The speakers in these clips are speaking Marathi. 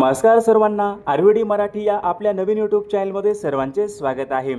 नमस्कार सर्वांना, आरव्हीडी मराठी या आपल्या नवीन यूट्यूब चॅनलमध्ये सर्वांचे स्वागत आहे।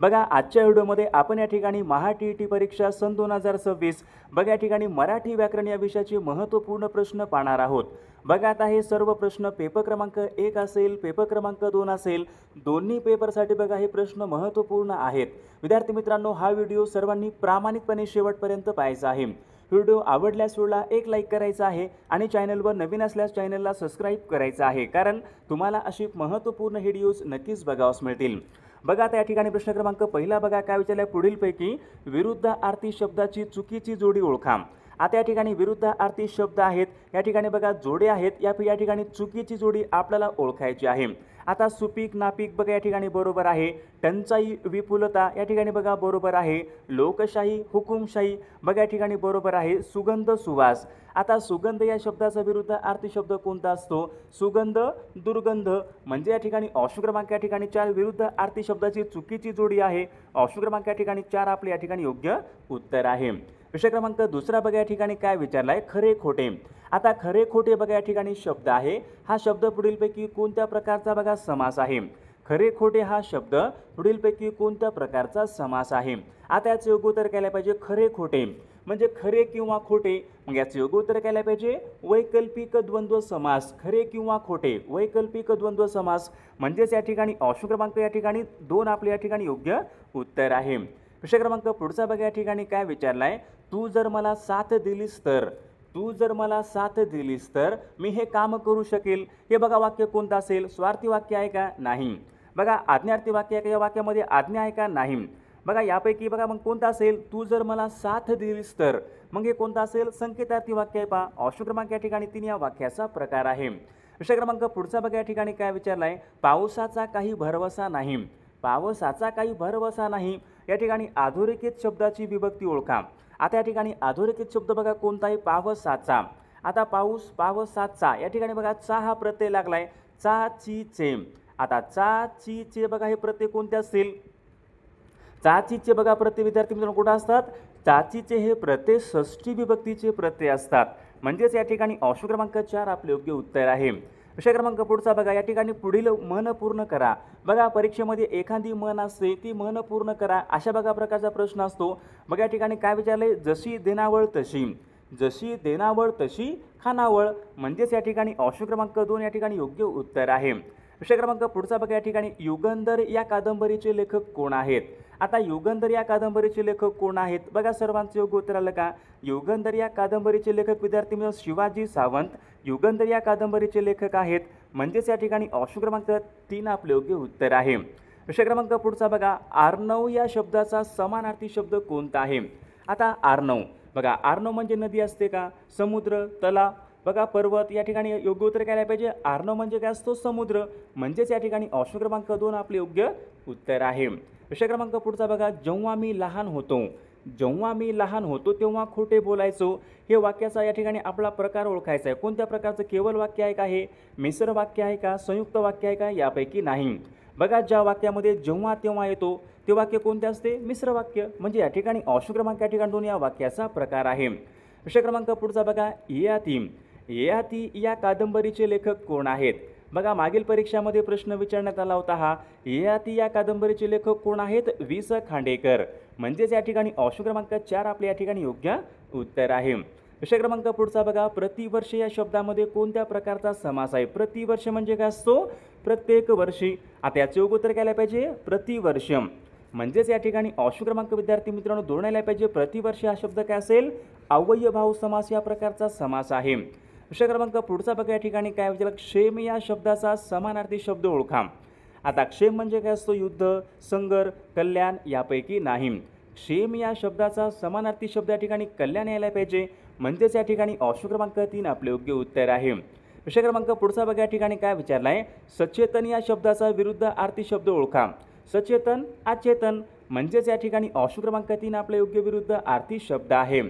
बघा, आजच्या व्हिडिओमध्ये आपण या ठिकाणी महा-टी-ई-टी परीक्षा सन 2026 बघा या ठिकाणी मराठी व्याकरण या विषयाचे महत्त्वपूर्ण प्रश्न पाहणार आहोत। बघा, आता हे सर्व प्रश्न पेपर क्रमांक 1 असेल, पेपर क्रमांक 2 असेल, दोन्ही पेपरसाठी बघा हे प्रश्न महत्त्वपूर्ण आहेत। विद्यार्थी मित्रांनो, हा व्हिडिओ सर्वांनी प्रामाणिकपणे शेवटपर्यंत पाहायचा आहे। व्हिडिओ आवडल्यास व्हिडिओला एक लाईक करायचा आहे आणि चॅनलवर नवीन असल्यास चॅनलला सबस्क्राईब करायचं आहे, कारण तुम्हाला अशी महत्त्वपूर्ण व्हिडिओज नक्कीच बघावयास मिळतील। बघा, आता या ठिकाणी प्रश्न क्रमांक पहिला बघा काय विचारलाय, पुढीलपैकी विरुद्धार्थी शब्दाची चुकीची जोडी ओळखा। आता या ठिकाणी विरुद्धार्थी शब्द आहेत, या ठिकाणी बघा जोडे आहेत, या ठिकाणी चुकीची जोडी आपल्याला ओळखायची आहे। आता सुपीक नापीक बघा या ठिकाणी बरोबर आहे, टंचाई विपुलता या ठिकाणी बघा बरोबर आहे, लोकशाही हुकुमशाही बघा या ठिकाणी बरोबर आहे, सुगंध सुवास। आता सुगंध या शब्दाचा विरुद्धार्थी शब्द कोणता असतो? सुगंध दुर्गंध, म्हणजे या ठिकाणी ऑप्शन क्रमांक या ठिकाणी 4 विरुद्धार्थी शब्दाची चुकीची जोडी आहे। ऑप्शन क्रमांक या ठिकाणी 4 आपले या ठिकाणी योग्य उत्तर आहे। विषय क्रमांक दुसरा बघा या ठिकाणी काय विचारलाय, खरे खोटे। आता खरे खोटे बघा या ठिकाणी शब्द आहे, हा शब्द पुढीलपैकी कोणत्या प्रकारचा बघा समास आहे? खरे खोटे हा शब्द पुढीलपैकी कोणत्या प्रकारचा समास आहे? आता याचे योग्य उत्तर केले पाहिजे खरे खोटे, म्हणजे खरे किंवा खोटे। मग याचे योग्य उत्तर केले पाहिजे वैकल्पिक द्वंद्व समास, खरे किंवा खोटे वैकल्पिक द्वंद्व समास, म्हणजेच या ठिकाणी ऑप्शन क्रमांक या ठिकाणी 2 आपले या ठिकाणी योग्य उत्तर आहे। विषय क्रमांक पुढचा बघा या ठिकाणी काय विचारलाय, तू जर मला साथ दिलीस तर, तू जर मला साथ दिलीस तर मी हे काम करू शकेल। हे बघा वाक्य कोणतं असेल? स्वार्थी वाक्य आहे का? नाही। बघा, आज्ञार्थी वाक्य आहे का? या वाक्यामध्ये आज्ञा आहे का? नाही। बघा, यापैकी बघा मग कोणतं असेल? तू जर मला साथ दिलीस तर, मग हे कोणतं असेल? संकेतार्थी वाक्य आहे पहा। ऑप्शन क्रमांक या ठिकाणी 3 या वाक्याचा प्रकार आहे। विषय क्रमांक पुढचा बघा या ठिकाणी काय विचारलाय, पावसाचा काही भरवसा नाही, पावसाचा काही भरवसा नाही या ठिकाणी अधोरेखित शब्दाची विभक्ती ओळखा। आता या ठिकाणी अधोरेखित शब्द बघा कोणता आहे? पावसाचा। आता पाऊस पावसाचा या ठिकाणी बघा चा हा प्रत्यय लागलाय, चा ची चे। आता चा ची चे बघा हे प्रत्यय कोणते असतील? चाचीचे बघा प्रत्यय विद्यार्थी मित्रांनो कुठे असतात? चाचीचे हे प्रत्यय षष्ठी विभक्तीचे प्रत्यय असतात, म्हणजेच या ठिकाणी ऑप्शन क्रमांक 4 आपले योग्य उत्तर आहे। विषय क्रमांक पुढचा बघा या ठिकाणी पुढील मन पूर्ण करा। बघा, परीक्षेमध्ये एखादी मन असते, ती मन पूर्ण करा अशा बघा प्रकारचा प्रश्न असतो। बघा या ठिकाणी काय विचारले, जशी देनावळ तशी, जशी देनावळ तशी खानावळ, म्हणजेच या ठिकाणी ऑप्शन क्रमांक 2 या ठिकाणी योग्य उत्तर आहे। विषय क्रमांक पुढचा बघा या ठिकाणी युगंधर या कादंबरीचे लेखक कोण आहेत? आता युगंधर या कादंबरीचे लेखक कोण आहेत? बघा, सर्वांचे योग्य उत्तर आलं का? युगंधर या कादंबरीचे लेखक विद्यार्थी मित्र शिवाजी सावंत युगंधर या कादंबरीचे लेखक आहेत, म्हणजेच या ठिकाणी ऑप्शन क्रमांक 3 आपले योग्य उत्तर आहे। विषय क्रमांक पुढचा बघा, आर्णव या शब्दाचा समानार्थी शब्द कोणता आहे? आता आर्णव बघा, आर्णव म्हणजे नदी असते का? समुद्र, तलाव बघा पर्वत, या ठिकाणी योग्य उत्तर काय पाहिजे? आर्णव म्हणजे काय असतो? समुद्र, म्हणजेच या ठिकाणी ऑप्शन क्रमांक 2 आपले योग्य उत्तर आहे। विषय क्रमांक पुढचा बघा, जेव्हा मी लहान होतो, जेव्हा मी लहान होतो तेव्हा खोटे बोलायचो, हे वाक्याचा या ठिकाणी आपला प्रकार ओळखायचा आहे। कोणत्या प्रकारचं केवळ वाक्य आहे का? हे मिश्र वाक्य आहे का? संयुक्त वाक्य आहे का? यापैकी नाही। बघा, ज्या वाक्यामध्ये जेव्हा तेव्हा येतो ते वाक्य कोणते असते? मिश्र वाक्य, म्हणजे या ठिकाणी ऑप्शन क्रमांक या ठिकाणी 2 या वाक्याचा प्रकार आहे। विषय क्रमांक पुढचा बघा, ययाती, ययाती या कादंबरीचे लेखक कोण आहेत? बघा, मागील परीक्षामध्ये प्रश्न विचारण्यात आला होता हा, ययाती या कादंबरीचे लेखक कोण आहेत? वि. स. खांडेकर, म्हणजेच या ठिकाणी ऑप्शन क्रमांक 4 आपल्या या ठिकाणी योग्य उत्तर आहे। विषय क्रमांक पुढचा बघा, प्रतिवर्ष या शब्दामध्ये कोणत्या प्रकारचा समास आहे? प्रतिवर्ष म्हणजे काय असतो? प्रत्येक वर्षी। आता याचे योग्य उत्तर काय पाहिजे? प्रतिवर्ष, म्हणजेच या ठिकाणी ऑप्शन क्रमांक विद्यार्थी मित्रांनो 2 आला पाहिजे। प्रतिवर्ष हा शब्द काय असेल? अव्ययभाव समास या प्रकारचा समास आहे। विषय क्रमांक पुढचा बघा या ठिकाणी काय विचारलं, क्षेम या शब्दाचा समानार्थी शब्द ओळखा। आता क्षेम म्हणजे काय असतो? युद्ध, संघर्ष, कल्याण, यापैकी नाही। क्षेम या शब्दाचा समानार्थी शब्द या ठिकाणी कल्याण यायला पाहिजे, म्हणजेच या ठिकाणी ऑप्शन क्रमांक 3 आपले योग्य उत्तर आहे। विषय क्रमांक पुढचा बघा या ठिकाणी काय विचारलाय, सचेतन या शब्दाचा विरुद्धार्थी शब्द ओळखा। सचेतन अचेतन, म्हणजेच या ठिकाणी ऑप्शन क्रमांक 3 आपले योग्य विरुद्धार्थी शब्द आहे।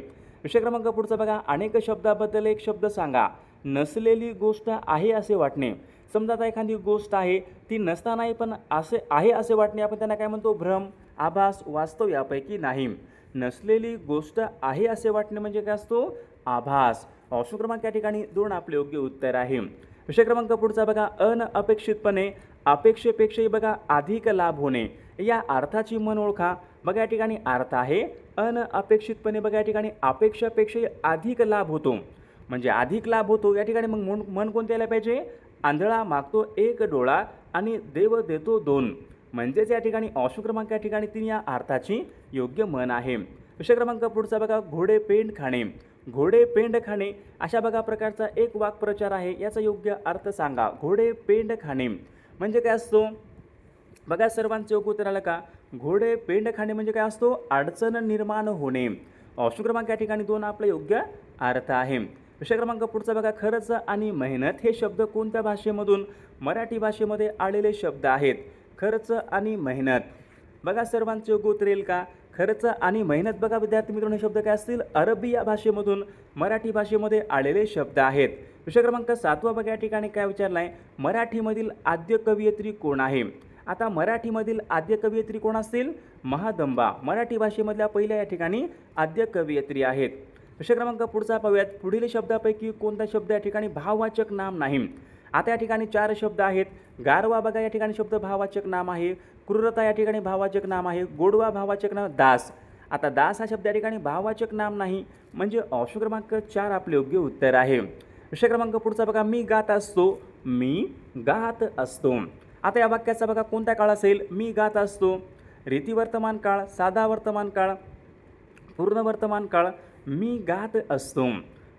विषय क्रमांक पुढचा बघा, अनेक शब्दाबद्दल एक शब्द सांगा। नसलेली गोष्ट आहे असे वाटणे, समजा आता एखादी गोष्ट आहे ती नसतानाही पण असे आहे असे वाटणे, आपण त्यांना काय म्हणतो? भ्रम, आभास, वास्तव, यापैकी नाही। नसलेली गोष्ट आहे असे वाटणे म्हणजे काय असतो? आभास। ऑप्शन क्रमांक या ठिकाणी 2 आपले योग्य उत्तर आहे। विषय क्रमांक पुढचा बघा, अनअपेक्षितपणे अपेक्षेपेक्षाही बघा अधिक लाभ होणे या अर्थाची म्हण ओळखा. बघा या ठिकाणी अर्थ आहे अनअपेक्षितपणे बघा या ठिकाणी अपेक्षापेक्षाही अधिक लाभ होतो, म्हणजे अधिक लाभ होतो. या ठिकाणी मग मन कोणते यायला पाहिजे, आंधळा मागतो एक डोळा आणि देव देतो दोन, म्हणजेच या ठिकाणी ऑप्शन क्रमांक या ठिकाणी 3 या अर्थाची योग्य म्हण आहे. विषय क्रमांक पुढचा बघा, घोडे पेंड खाणे. घोडे पेंड खाणे अशा बघा प्रकारचा एक वाक्प्रचार आहे, याचा योग्य अर्थ सांगा. घोडे पेंड खाणे म्हणजे काय असतो, बघा सर्वांचे योग्य उत्तर आलं का. घोडे पेंड खाणे म्हणजे काय असतो, अडचण निर्माण होणे. ऑप्शन क्रमांक या ठिकाणी 2 आपला योग्य अर्थ आहे. विषय क्रमांक पुढचा बघा, खर्च आणि मेहनत हे शब्द कोणत्या भाषेमधून मराठी भाषेमध्ये आलेले शब्द आहेत. खर्च आणि मेहनत बघा सर्वांचे योग्य उत्तर येईल का. खर्च आणि मेहनत बघा विद्यार्थी मित्रांनो, हे शब्द काय असतील, अरबी या भाषेमधून मराठी भाषेमध्ये आलेले शब्द आहेत. विषय क्रमांक 7 बघा या ठिकाणी काय विचारला आहे, मराठीमधील आद्य कवयित्री कोण आहे. आता मराठीमधील आद्य कवयित्री कोण असतील, महादंबा मराठी भाषेमधल्या पहिल्या या ठिकाणी आद्य कवयित्री आहेत. विषय क्रमांक पुढचा पाहूयात, पुढील शब्दापैकी कोणता शब्द या ठिकाणी भाववाचक नाम नाही. आता या ठिकाणी 4 शब्द आहेत. गारवा बघा या ठिकाणी शब्द भाववाचक नाम आहे. क्रूरता या ठिकाणी भाववाचक नाम आहे. गोडवा भाववाचक नाम. दास, आता दास हा शब्द या ठिकाणी भाववाचक नाम नाही, म्हणजे ऑप्शन क्रमांक 4 आपले योग्य उत्तर आहे. विषय क्रमांक पुढचा बघा, मी गात असतो. मी गात असतो. आता या वाक्याचा बघा कोणता काळ असेल, मी गात असतो. रीती वर्तमान काळ, साधा वर्तमान काळ, पूर्ण वर्तमान काळ. मी गात असतो.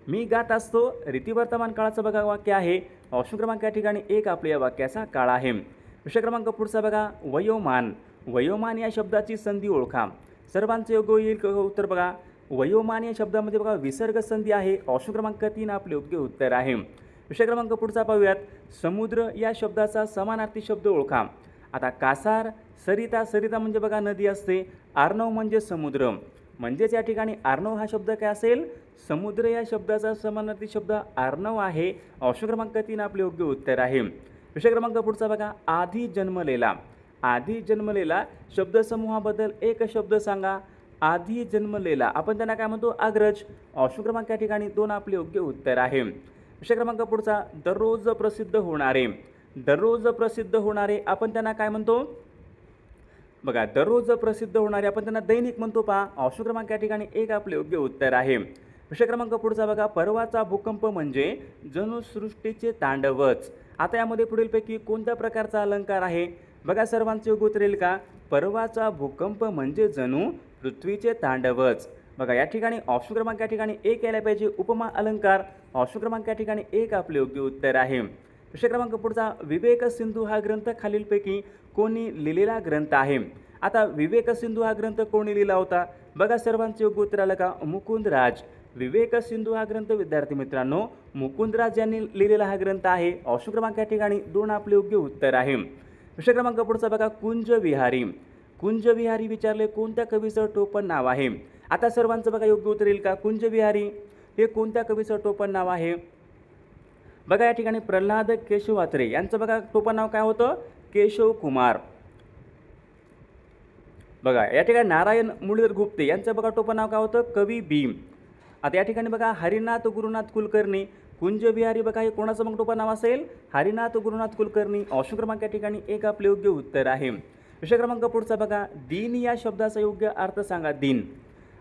मी गात असतो रीती वर्तमान काळाचं बघा वाक्य आहे. ऑप्शन क्रमांक या ठिकाणी 1 आपल्या या वाक्याचा काळ आहे. विषय क्रमांक पुढचा बघा, वयोमान. वयोमान या शब्दाची संधी ओळखा. सर्वांचे योग्य येईल उत्तर बघा. वयोमान या शब्दामध्ये बघा विसर्ग संधी आहे. ऑप्शन क्रमांक 3 आपले योग्य उत्तर आहे. विषय क्रमांक पुढचा पाहूयात, समुद्र या शब्दाचा समानार्थी शब्द ओळखा. आता कासार, सरिता. सरिता म्हणजे बघा नदी असते. आर्णव म्हणजे समुद्र, म्हणजेच या ठिकाणी आर्णव हा शब्द काय असेल, समुद्र या शब्दाचा समानार्थी शब्द आर्णव आहे. ऑप्शन क्रमांक 3 आपले योग्य उत्तर आहे. विषय क्रमांक पुढचा बघा, आधी जन्मलेला. आधी जन्मलेला शब्दसमूहाबद्दल एक शब्द सांगा. आधी जन्मलेला आपण त्यांना काय म्हणतो, अग्रज. ऑप्शन क्रमांक या ठिकाणी 2 आपले योग्य उत्तर आहे. विषय क्रमांक पुढचा, दररोज प्रसिद्ध होणारे. दररोज प्रसिद्ध होणारे आपण त्यांना काय म्हणतो, बघा दररोज प्रसिद्ध होणारे आपण त्यांना दैनिक म्हणतो पहा. ऑप्शन क्रमांक या ठिकाणी 1 आपले योग्य उत्तर आहे. विषय क्रमांक पुढचा बघा, परवाचा भूकंप म्हणजे जणू सृष्टीचे तांडवच. आता यामध्ये पुढीलपैकी कोणत्या प्रकारचा अलंकार आहे, बघा सर्वांचे योग्य उत्तर येईल का. परवाचा भूकंप म्हणजे जणू पृथ्वीचे तांडवच. बघा या ठिकाणी ऑप्शन क्रमांक या ठिकाणी 1 यायला पाहिजे, उपमा अलंकार. ऑप्शन क्रमांक या ठिकाणी 1 आपले योग्य उत्तर आहे. विषय क्रमांक पुढचा, विवेक सिंधू हा ग्रंथ खालीलपैकी कोणी लिहिलेला ग्रंथ आहे. आता विवेक सिंधू हा ग्रंथ कोणी लिहिला होता, बघा सर्वांचे योग्य उत्तर आलं का, मुकुंदराज. विवेक सिंधू हा ग्रंथ विद्यार्थी मित्रांनो मुकुंदराज यांनी लिहिलेला हा ग्रंथ आहे. ऑप्शन क्रमांक या ठिकाणी 2 आपले योग्य उत्तर आहे. विषय क्रमांक पुढचा बघा, कुंज विहारी. कुंज विहारी विचारले कोणत्या कवीचं टोपण नाव आहे. आता सर्वांचं बघा योग्य उत्तर येईल का, कुंज विहारी हे कोणत्या कवीचं टोपण नाव आहे. बघा या ठिकाणी प्रल्हाद केशव अत्रे यांचं बघा टोपण नाव काय होतं, केशव कुमार. बघा या ठिकाणी नारायण मुरलीधर गुप्ते यांचं बघा टोपण नाव काय होतं, कवी भीम. आता या ठिकाणी बघा हरिनाथ गुरुनाथ कुलकर्णी. कुंज विहारी बघा हे कोणाचं मग टोपण नाव असेल, हरिनाथ गुरुनाथ कुलकर्णी. ऑप्शन क्रमांक या ठिकाणी 1 आपले योग्य उत्तर आहे. विषय क्रमांक पुढचा बघा, दिन या शब्दाचा योग्य अर्थ सांगा. दिन,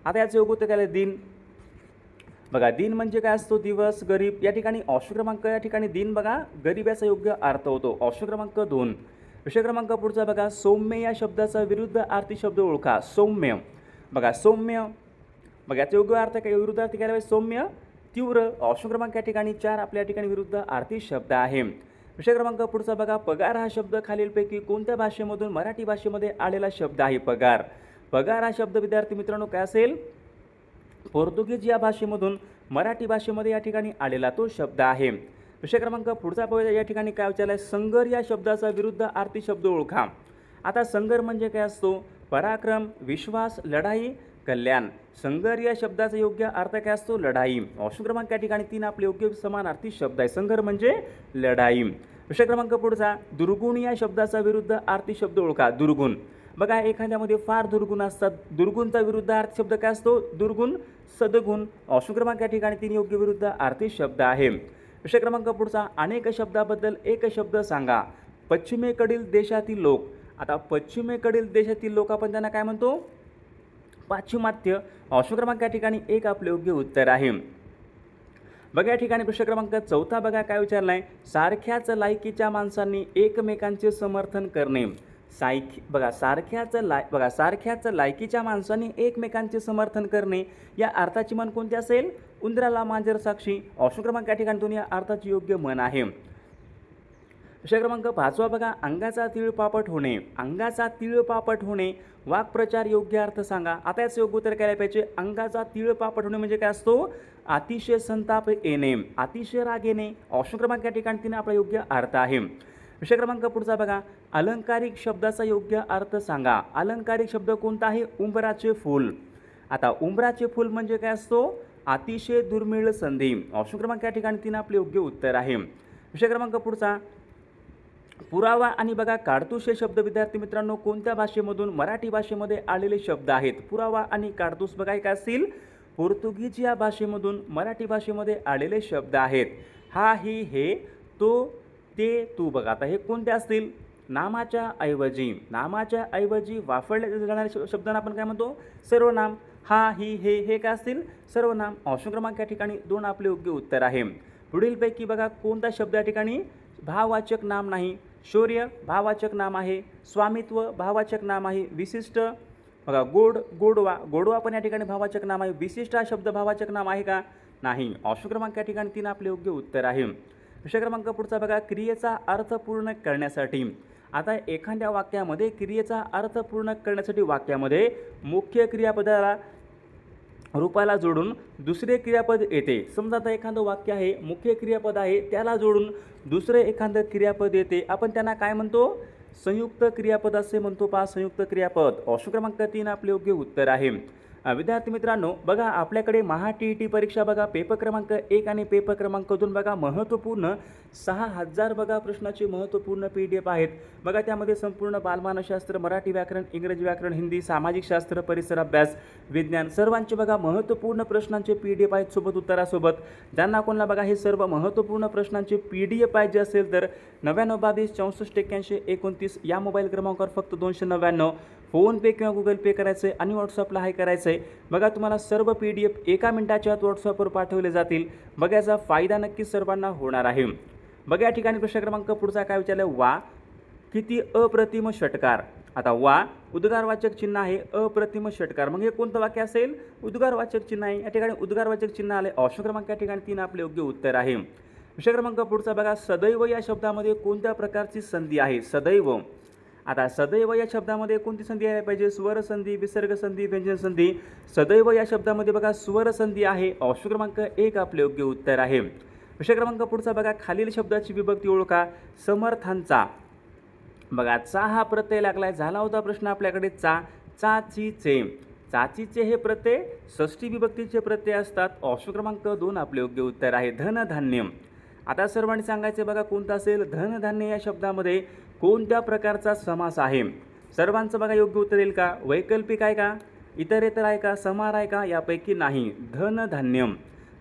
आता याचं योग्य उत्तर काय आहे, दिन. बघा दिन म्हणजे काय असतो, दिवस, गरीब. या ठिकाणी ऑप्शन क्रमांक या ठिकाणी दिन बघा गरीब याचा योग्य अर्थ होतो. ऑप्शन क्रमांक 2. विषय क्रमांक पुढचा बघा, सौम्य या शब्दाचा विरुद्ध अर्थी शब्द ओळखा. सौम्य, बघा सौम्य, बघा याचा योग्य अर्थ काय, विरुद्ध अर्थ काय, सौम्य तीव्र. ऑप्शन क्रमांक या ठिकाणी 4 आपल्या ठिकाणी विरुद्ध अर्थी शब्द आहे. विषय क्रमांक पुढचा बघा, पगार हा शब्द खालीलपैकी कोणत्या भाषेमधून मराठी भाषेमध्ये आलेला शब्द आहे. पगार, पगार हा शब्द विद्यार्थी मित्रांनो काय असेल, पोर्तुगीज या भाषेमधून मराठी भाषेमध्ये या ठिकाणी आलेला तो शब्द आहे. विषय क्रमांक पुढचा या ठिकाणी काय विचारलं आहे, संगर या शब्दाचा विरुद्ध अर्थी शब्द ओळखा. आता संगर म्हणजे काय असतो, पराक्रम, विश्वास, लढाई, कल्याण. संगर या शब्दाचा योग्य अर्थ काय असतो, लढाई. ऑप्शन क्रमांक या ठिकाणी 3 आपले योग्य समानार्थी शब्द आहे. संगर म्हणजे लढाई. विषय क्रमांक पुढचा, दुर्गुण या शब्दाचा विरुद्ध अर्थी शब्द ओळखा. दुर्गुण, बघा एखाद्यामध्ये फार दुर्गुण असतात. दुर्गुणचा विरुद्ध अर्थ शब्द काय असतो, दुर्गुण, सद्गुण. ऑप्शन क्रमांक या ठिकाणी 3 योग्य विरुद्ध अर्थी शब्द आहे. विषय क्रमांक पुढचा, अनेक शब्दाबद्दल एक शब्द सांगा. पश्चिमेकडील देशातील लोक. आता पश्चिमेकडील देशातील लोक आपण त्यांना काय म्हणतो? पाश्चिमात्य. ऑप्शन क्रमांक या ठिकाणी एक आपले योग्य उत्तर आहे. बघा या ठिकाणी प्रश्न क्रमांक चौथा बघा काय विचारला आहे. सारख्याच लायकीच्या माणसांनी एकमेकांचे समर्थन करणे. सारख्याच लायकीच्या माणसांनी एकमेकांचे समर्थन करणे या अर्थाची म्हण कोणती असेल? उंदराला मांजर साक्षी. ऑप्शन क्रमांक या ठिकाणी दोन्ही अर्थाची योग्य म्हण आहे. विषय क्रमांक पाचवा बघा, अंगाचा तिळपापट होणे. अंगाचा तिळपापट होणे वाक्प्रचार योग्य अर्थ सांगा. आता याचं योग्य उत्तर करायला पाहिजे. अंगाचा तिळपापट होणे म्हणजे काय असतो? अतिशय संताप येणे, अतिशय राग येणे. ऑप्शन क्रमांक या ठिकाणी तिने आपला योग्य अर्थ आहे. विषय क्रमांक पुढचा बघा, अलंकारिक शब्दाचा योग्य अर्थ सांगा. अलंकारिक शब्द कोणता आहे? उंबराचे फूल. आता उंबराचे फूल म्हणजे काय असतो? अतिशय दुर्मिळ संधी. ऑप्शन क्रमांक या ठिकाणी तिने आपले योग्य उत्तर आहे. विषय क्रमांक पुढचा, पुरावा आणि बघा काडतूस हे शब्द विद्यार्थी मित्रांनो कोणत्या भाषेमधून मराठी भाषेमध्ये आलेले शब्द आहेत? पुरावा आणि काडतूस बघा काय असतील? पोर्तुगीज या भाषेमधून मराठी भाषेमध्ये आलेले शब्द आहेत. हा, ही, हे, तो, ते, तू. बघा आता हे कोणते असतील? नामाच्या ऐवजी वापरले जाणाऱ्या शब्दांना आपण काय म्हणतो? सर्वनाम. हा, ही, हे काय असतील? सर्वनाम. ऑप्शन क्रमांक या ठिकाणी 2 आपले योग्य उत्तर आहे. पुढीलपैकी बघा कोणता शब्द या ठिकाणी भाववाचक नाम नाही? शौर्य भाववाचक नाम आहे. स्वामित्व भाववाचक नाम आहे. विशिष्ट बघा गोडवा पण या ठिकाणी भाववाचक नाम आहे. विशिष्ट हा शब्द भाववाचक नाम आहे का? नाही. ऑप्शन क्रमांक या ठिकाणी 3 आपले योग्य उत्तर आहे. विषय क्रमांक पुढचा बघा, क्रियेचा अर्थ पूर्ण करण्यासाठी. आता एखाद्या वाक्यामध्ये क्रियेचा अर्थ पूर्ण करण्यासाठी वाक्यामध्ये मुख्य क्रियापदाला रूपाला जोडून दुसरे क्रियापद येते. समजा आता एखादं वाक्य आहे, मुख्य क्रियापद आहे, त्याला जोडून दुसरे एखादं क्रियापद येते. आपण त्यांना काय म्हणतो? संयुक्त क्रियापद असे म्हणतो. पहा, संयुक्त क्रियापद. ऑप्शन क्रमांक 3 आपले योग्य उत्तर आहे. विद्यार्थी मित्रांनो बघा आपल्याकडे महा TET परीक्षा बघा पेपर क्रमांक 1 आणि पेपर क्रमांक 2 बघा महत्त्वपूर्ण 6000 बघा प्रश्नाचे महत्त्वपूर्ण PDF आहेत. बघा त्यामध्ये संपूर्ण बालमानसशास्त्र, मराठी व्याकरण, इंग्रजी व्याकरण, हिंदी, सामाजिक शास्त्र, परिसर अभ्यास, विज्ञान सर्वांचे बघा महत्त्वपूर्ण प्रश्नांचे PDF आहेत सोबत उत्तरासोबत. ज्यांना कोणाला बघा हे सर्व महत्त्वपूर्ण प्रश्नांचे PDF पाहिजे असेल तर 9922 64 81 29 या मोबाईल क्रमांकावर फक्त 299 फोनपे किंवा गुगल पे करायचं आहे आणि व्हॉट्सअपला हाय करायचं आहे. बघा तुम्हाला सर्व PDF 1 मिनिटाच्या आत व्हॉट्सअपवर पाठवले जातील. बघा याचा फायदा नक्कीच सर्वांना होणार आहे. बघा या ठिकाणी प्रश्न क्रमांक पुढचा काय विचारलं? वा किती अप्रतिम षटकार. आता वा उद्गारवाचक चिन्ह आहे, अप्रतिम षटकार. मग हे कोणतं वाक्य असेल? उद्गारवाचक चिन्ह आहे. या ठिकाणी उद्गारवाचक चिन्ह आले. ऑप्शन क्रमांक या ठिकाणी 3 आपले योग्य उत्तर आहे. विषय क्रमांक पुढचा बघा, सदैव या शब्दामध्ये कोणत्या प्रकारची संधी आहे? सदैव. आता सदैव या शब्दामध्ये कोणती संधी यायला पाहिजे? स्वर संधी, विसर्ग संधी, व्यंजन संधी. सदैव या शब्दामध्ये बघा स्वर संधी आहे. ऑप्शन क्रमांक 1 आपले योग्य उत्तर आहे. विषय क्रमांक पुढचा बघा, खालील शब्दाची विभक्ती ओळखा. समर्थांचा. बघा चा हा प्रत्यय लागलाय. झाला होता प्रश्न आपल्याकडे चा, चाचीचे. चाचीचे हे प्रत्यय षष्ठी विभक्तीचे प्रत्यय असतात. ऑप्शन क्रमांक 2 आपले योग्य उत्तर आहे. धनधान्य. आता सर्वांनी सांगायचे बघा कोणतं असेल? धनधान्य या शब्दामध्ये कोणत्या प्रकारचा समास आहे? सर्वांचं बघा योग्य उत्तर येईल का? वैकल्पिक आहे का? इतरेतर आहे का? समार आहे का? यापैकी नाही. धनधान्य,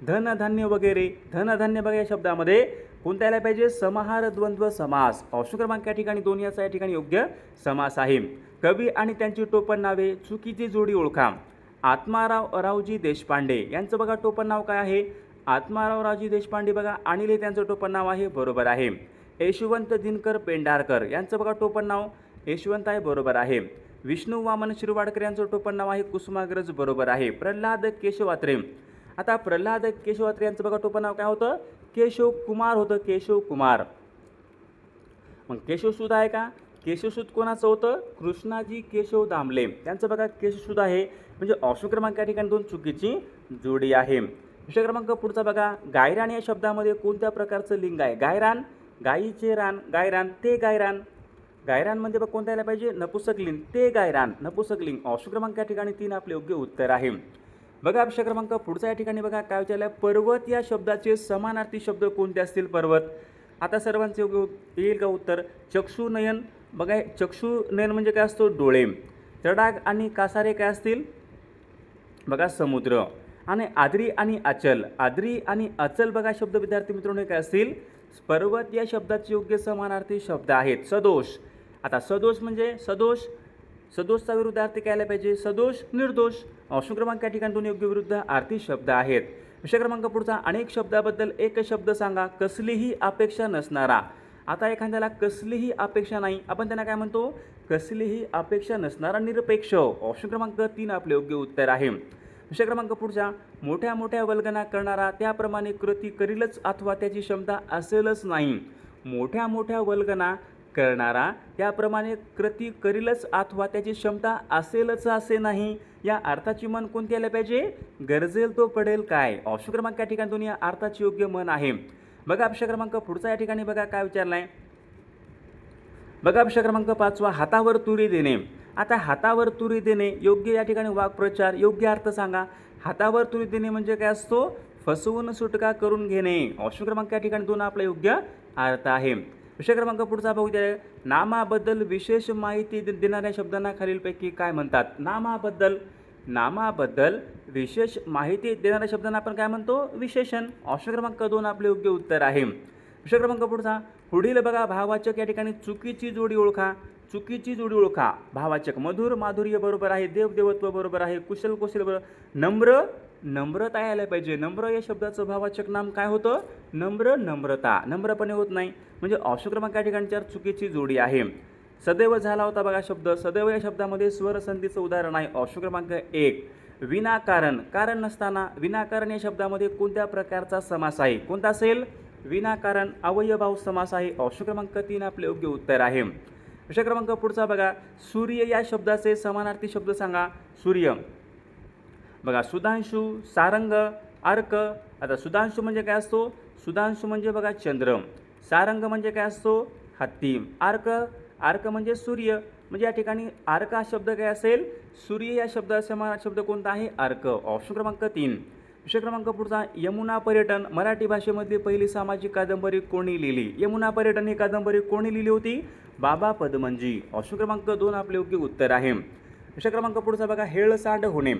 धनधान्य वगैरे. धनधान्य बघा या शब्दामध्ये कोणता यायला पाहिजे? समाहार द्वंद्व समास. ऑप्शन क्रमांक या ठिकाणी 2 याचा या ठिकाणी योग्य समास आहे. कवी आणि त्यांची टोपण नावे, चुकीची जोडी ओळखा. आत्माराव रावजी देशपांडे यांचं बघा टोपण नाव काय आहे? आत्माराव रावजी देशपांडे बघा आणि त्यांचं टोपण नाव आहे. बरोबर आहे. यशवंत दिनकर पेंढारकर यांचं बघा टोपण नाव यशवंत आहे. बरोबर आहे. विष्णू वामन शिरवाडकर यांचं टोपण नाव आहे कुसुमाग्रज. बरोबर आहे. प्रल्हाद केशवात्रे. आता प्रल्हाद केशवात्रे यांचं बघा टोपण नाव काय होतं? केशव कुमार होतं. केशव कुमार. मग केशवसूत आहे का? केशवसूत कोणाचं होतं? कृष्णाजी केशव दामले यांचं बघा केशवसूत आहे. म्हणजे ऑप्शन क्रमांक या ठिकाणी 2 चुकीची जोडी आहे. विषय क्रमांक पुढचा बघा, गायरान या शब्दामध्ये कोणत्या प्रकारचं लिंग आहे? गायरान, गायीचे रान, गायरान, ते गायरान. गायरान म्हणजे बघ कोणता यायला पाहिजे? नपुसक लिंग. ते गायरान, नपुसक लिंग. ऑप्शन क्रमांक या ठिकाणी 3 आपले योग्य उत्तर आहे. बघा विषय क्रमांक पुढचा या ठिकाणी बघा काय विचारलं? पर्वत या शब्दाचे समानार्थी शब्द कोणते असतील? पर्वत. आता सर्वांचे योग्य येईल का उत्तर? चक्षुनयन. बघा चक्षुनयन म्हणजे काय असतो? डोळे. तडाग आणि कासारे काय असतील? बघा समुद्र. आणि आद्री आणि अचल, आद्री आणि अचल बघा शब्द विद्यार्थी मित्रांनो काय असतील, पर्वत या शब्दाचे योग्य समानार्थी शब्द आहेत. सदोष, आता सदोष म्हणजे सदोष, सदोषचा विरुद्धार्थी काय आला पाहिजे, सदोष निर्दोष. ऑप्शन क्रमांक या ठिकाणी दोन योग्य विरुद्धार्थी शब्द आहेत. विषय क्रमांक पुढचा, अनेक शब्दाबद्दल एक शब्द सांगा, कसलीही अपेक्षा नसणारा. आता एखाद्याला कसलीही अपेक्षा नाही, आपण त्यांना काय म्हणतो, कसलीही अपेक्षा नसणारा निरपेक्ष. ऑप्शन क्रमांक 3 आपले योग्य उत्तर आहे. विषय क्रमांक पुढचा, मोठ्या मोठ्या वल्गना करणारा त्याप्रमाणे कृती करीलच अथवा त्याची क्षमता असेलच नाही. मोठ्या मोठ्या वल्गना करणारा त्याप्रमाणे कृती करीलच अथवा त्याची क्षमता असेलच असे नाही. या अर्थाची मन कोणती आली पाहिजे, गरजेल तो पडेल काय. ऑप्शन क्रमांक या ठिकाणी दोन्ही अर्थाची योग्य मन आहे. बघा विषय क्रमांक पुढचा या ठिकाणी बघा काय विचारला आहे. बघा विषय क्रमांक 5, हातावर तुरी देणे. आता हातावर तुरी देणे योग्य या ठिकाणी वाक्प्रचार, योग्य अर्थ सांगा. हातावर तुरी देणे म्हणजे काय असतो, फसवून सुटका करून घेणे. ऑप्शन क्रमांक या ठिकाणी 2 आपला योग्य अर्थ आहे. विषय क्रमांक पुढचा बघू द्या, नामाबद्दल विशेष माहिती देणाऱ्या शब्दांना खालीलपैकी काय म्हणतात. नामाबद्दल, नामाबद्दल विशेष माहिती देणाऱ्या शब्दांना आपण काय म्हणतो, विशेषण. ऑप्शन क्रमांक 2 आपले योग्य उत्तर आहे. विषय क्रमांक पुढचा, पुढील बघा भाववाचक या ठिकाणी चुकीची जोडी ओळखा. चुकीची जोडी ओळखा. भाववाचक मधुर माधुर्य बरोबर आहे, देव देवत्व बरोबर आहे, कुशल कुशल बरोबर, नम्र नम्रता यायला पाहिजे. नम्र या शब्दाचं भाववाचक नाम काय होतं, नम्र नम्रता, नम्रपणे होत नाही. म्हणजे ऑप्शन क्रमांक या ठिकाणी 4 चुकीची जोडी आहे. सदैव झाला होता बघा शब्द, सदैव या शब्दामध्ये स्वर संधीचं उदाहरण आहे. ऑप्शन क्रमांक 1. विनाकारण, कारण नसताना. विनाकारण या शब्दामध्ये कोणत्या प्रकारचा समास आहे, कोणता असेल, विनाकारण. अवयभाव समास आहे. ऑप्शन क्रमांक 3 आपले योग्य उत्तर आहे. विषय क्रमांक पुढचा बघा, सूर्य या शब्दाचे समानार्थी शब्द सांगा. सूर्य बघा, सुधांशू, सारंग, अर्क. आता सुधांशू म्हणजे काय असतो, सुधांशू म्हणजे बघा चंद्र. सारंग म्हणजे काय असतो, हत्ती. अर्क, अर्क म्हणजे सूर्य. म्हणजे या ठिकाणी अर्क हा शब्द काय असेल, सूर्य या शब्दाचा समानार्थी शब्द कोणता आहे, अर्क. ऑप्शन क्रमांक 3. विषय क्रमांक पुढचा, यमुना पर्यटन मराठी भाषेमधली पहिली सामाजिक कादंबरी कोणी लिहिली. यमुना पर्यटन ही कादंबरी कोणी लिहिली होती, बाबा पदमनजी. ऑप्शन क्रमांक 2 आपले योग्य उत्तर आहे. विषय क्रमांक पुढचा बघा, हेळसांड होणे.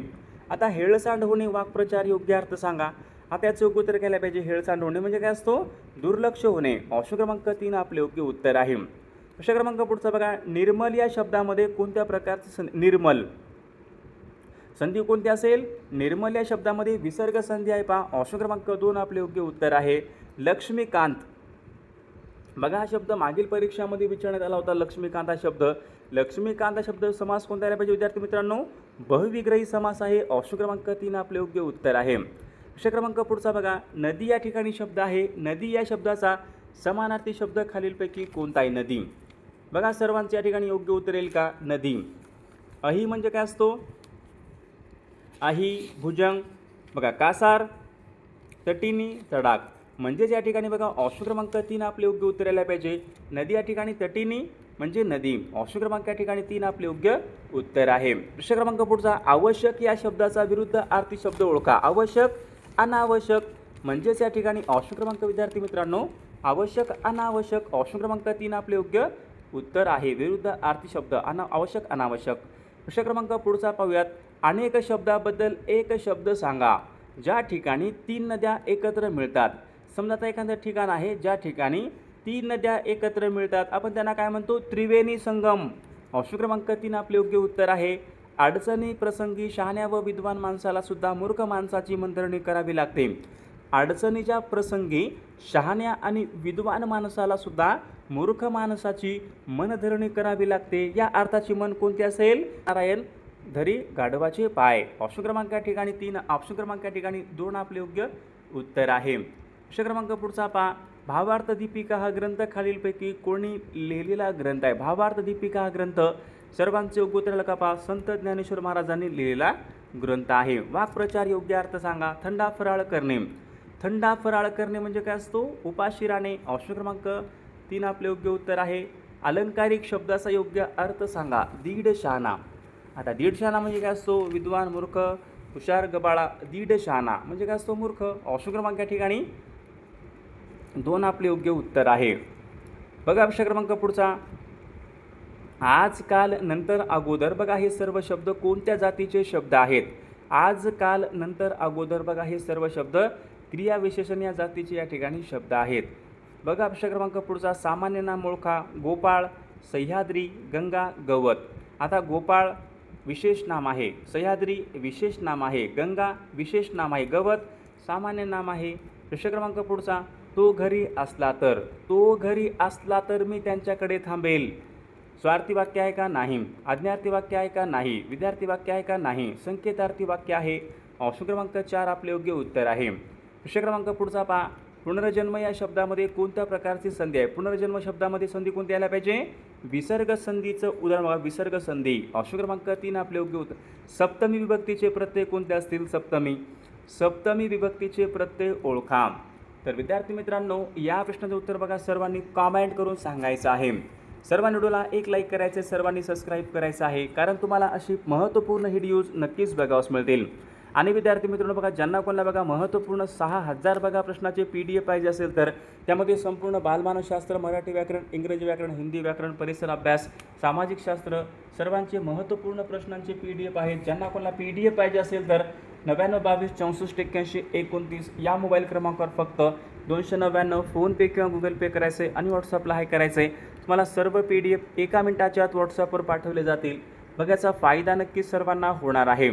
आता हेळसांड होणे वाक्प्रचार, योग्य अर्थ सांगा. आता याचं योग्य उत्तर केलं पाहिजे. हेळसांड होणे म्हणजे काय असतो, दुर्लक्ष होणे. ऑप्शन क्रमांक 3 आपले योग्य उत्तर आहे. विषय क्रमांक पुढचा बघा, निर्मल या शब्दामध्ये कोणत्या प्रकारचं निर्मल संधी कोणती असेल, निर्मल या शब्दामध्ये विसर्ग संधी आहे पहा. ऑप्शन क्रमांक 2 आपले योग्य उत्तर आहे. लक्ष्मीकांत बघा, हा शब्द मागील परीक्षामध्ये विचारण्यात आला होता. लक्ष्मीकांत हा शब्द, लक्ष्मीकांत हा शब्द समास कोणता आला पाहिजे विद्यार्थी मित्रांनो, बहुविग्रही समास आहे. ऑप्शन क्रमांक 3 आपले योग्य उत्तर आहे. विषय क्रमांक पुढचा बघा, नदी या ठिकाणी शब्द आहे. नदी या शब्दाचा समानार्थी शब्द खालीलपैकी कोणता आहे. नदी बघा, सर्वांचे या ठिकाणी योग्य उत्तर येईल का, नदी. अही म्हणजे काय असतो, अही, भुजंग. बघा, कासार, तटिनी, तडाख. म्हणजेच या ठिकाणी बघा ऑप्शन क्रमांक 3 आपले योग्य उत्तर यायला पाहिजे. नदी या ठिकाणी तटिनी म्हणजे नदी. ऑप्शन क्रमांक या ठिकाणी 3 आपले योग्य उत्तर आहे. विषय क्रमांक पुढचा, आवश्यक या शब्दाचा विरुद्ध अर्थी शब्द ओळखा. आवश्यक, अनावश्यक. म्हणजेच या ठिकाणी ऑप्शन क्रमांक विद्यार्थी मित्रांनो, आवश्यक, अनावश्यक. ऑप्शन क्रमांक 3 आपले योग्य उत्तर आहे. विरुद्ध अर्थी शब्द, आवश्यक, अनावश्यक. विषय क्रमांक पुढचा पाहूयात, अनेक शब्दाबद्दल एक शब्द सांगा. ज्या ठिकाणी 3 नद्या एकत्र मिळतात. समजा आता एखादं ठिकाण आहे ज्या ठिकाणी 3 नद्या एकत्र मिळतात, आपण त्यांना काय म्हणतो, त्रिवेणी संगम. ऑप्शन क्रमांक 3 आपले योग्य उत्तर आहे. अडचणी प्रसंगी शहाण्या व विद्वान माणसाला सुद्धा मूर्ख माणसाची मनधरणी करावी लागते. अडचणीच्या प्रसंगी शहाण्या आणि विद्वान माणसाला सुद्धा मूर्ख माणसाची मनधरणी करावी लागते. या अर्थाची मन कोणती असेल, नारायण धरी गाढवाचे पाय. ऑप्शन क्रमांक या ठिकाणी 3, ऑप्शन क्रमांक या ठिकाणी 2 आपले योग्य उत्तर आहे. विषय क्रमांक पुढचा पहा, भावार्थ दीपिका हा ग्रंथ खालीलपैकी कोणी लिहिलेला ग्रंथ आहे. भावार्थ दीपिका हा ग्रंथ सर्वांचे योग्य उत्तर का पहा, संत ज्ञानेश्वर महाराजांनी लिहिलेला ग्रंथ आहे. वाक्प्रचार, योग्य अर्थ सांगा. थंडा फराळ करणे. थंडा फराळ करणे म्हणजे काय असतो, उपाशी राहणे. ऑप्शन क्रमांक 3 आपले योग्य उत्तर आहे. अलंकारिक शब्दाचा योग्य अर्थ सांगा. दीड शहाणा. आता दीड शहाणा म्हणजे काय असतो, विद्वान, मूर्ख, हुशार, गबाळा. दीड शहाणा म्हणजे काय असतो, मूर्ख. ऑप्शन क्रमांक या ठिकाणी 2 आपले योग्य उत्तर आहे. बघा विषय क्रमांक पुढचा, आजकाल, नंतर, अगोदर. बघा हे सर्व शब्द कोणत्या जातीचे शब्द आहेत. आज, काल, नंतर, अगोदर बघा हे सर्व शब्द क्रियाविशेषण या जातीचे या ठिकाणी शब्द आहेत. बघा प्रश्न क्रमांक पुढचा, सामान्य नाम ओळखा. गोपाळ, सह्याद्री, गंगा, गवत. आता गोपाळ विशेष नाम आहे, सह्याद्री विशेष नाम आहे, गंगा विशेष नाम आहे, गवत सामान्य नाम आहे. प्रश्न क्रमांक पुढचा, तो घरी असला तर. तो घरी असला तर मी त्यांच्याकडे थांबेल. स्वार्थी वाक्य आहे का? नाही. आज्ञार्थी वाक्य आहे का? नाही. विद्यार्थी वाक्य आहे का? नाही. संकेतार्थी वाक्य आहे. ऑप्शन क्रमांक 4 आपले योग्य उत्तर आहे. प्रश्न क्रमांक पुढचा पहा. पुनर्जन्म या शब्दामध्ये कोणत्या प्रकारची संधी आहे? पुनर्जन्म शब्दामध्ये संधी कोणती यायला पाहिजे? विसर्ग संधीचं उदाहरण बघा, विसर्ग संधी. ऑप्शन क्रमांक 3 आपले योग्य उत्तर. सप्तमी विभक्तीचे प्रत्यय कोणते असतील? सप्तमी विभक्तीचे प्रत्यय ओळखा. तर विद्यार्थी मित्रांनो, या प्रश्नाचं उत्तर बघा सर्वांनी कॉमेंट करून सांगायचं आहे. सर्वांनी व्हिडिओला एक लाईक करायचे, सर्वांनी सबस्क्राईब करायचं आहे, कारण तुम्हाला अशी महत्त्वपूर्ण व्हिडिओज नक्कीच बघावस मिळतील. आणि विद्यार्थी मित्रांनो बघा, ज्यांना कोणाला बघा महत्त्वपूर्ण 6000 बघा प्रश्नाचे PDF पाहिजे असेल तर त्यामध्ये संपूर्ण बालमानसशास्त्र, मराठी व्याकरण, इंग्रजी व्याकरण, हिंदी व्याकरण, परिसर अभ्यास, सामाजिक शास्त्र सर्वांचे महत्त्वपूर्ण प्रश्नांचे PDF आहेत. ज्यांना कोणाला PDF पाहिजे असेल तर 99 22 64 81 29 या मोबाईल क्रमांकावर फक्त 299 फोनपे किंवा गुगल पे करायचे आणि व्हॉट्सअपला हाय करायचे. तुम्हाला सर्व PDF 1 मिनिटाच्या आत व्हॉट्सअपवर पाठवले जातील. बघा, याचा फायदा नक्कीच सर्वांना होणार आहे.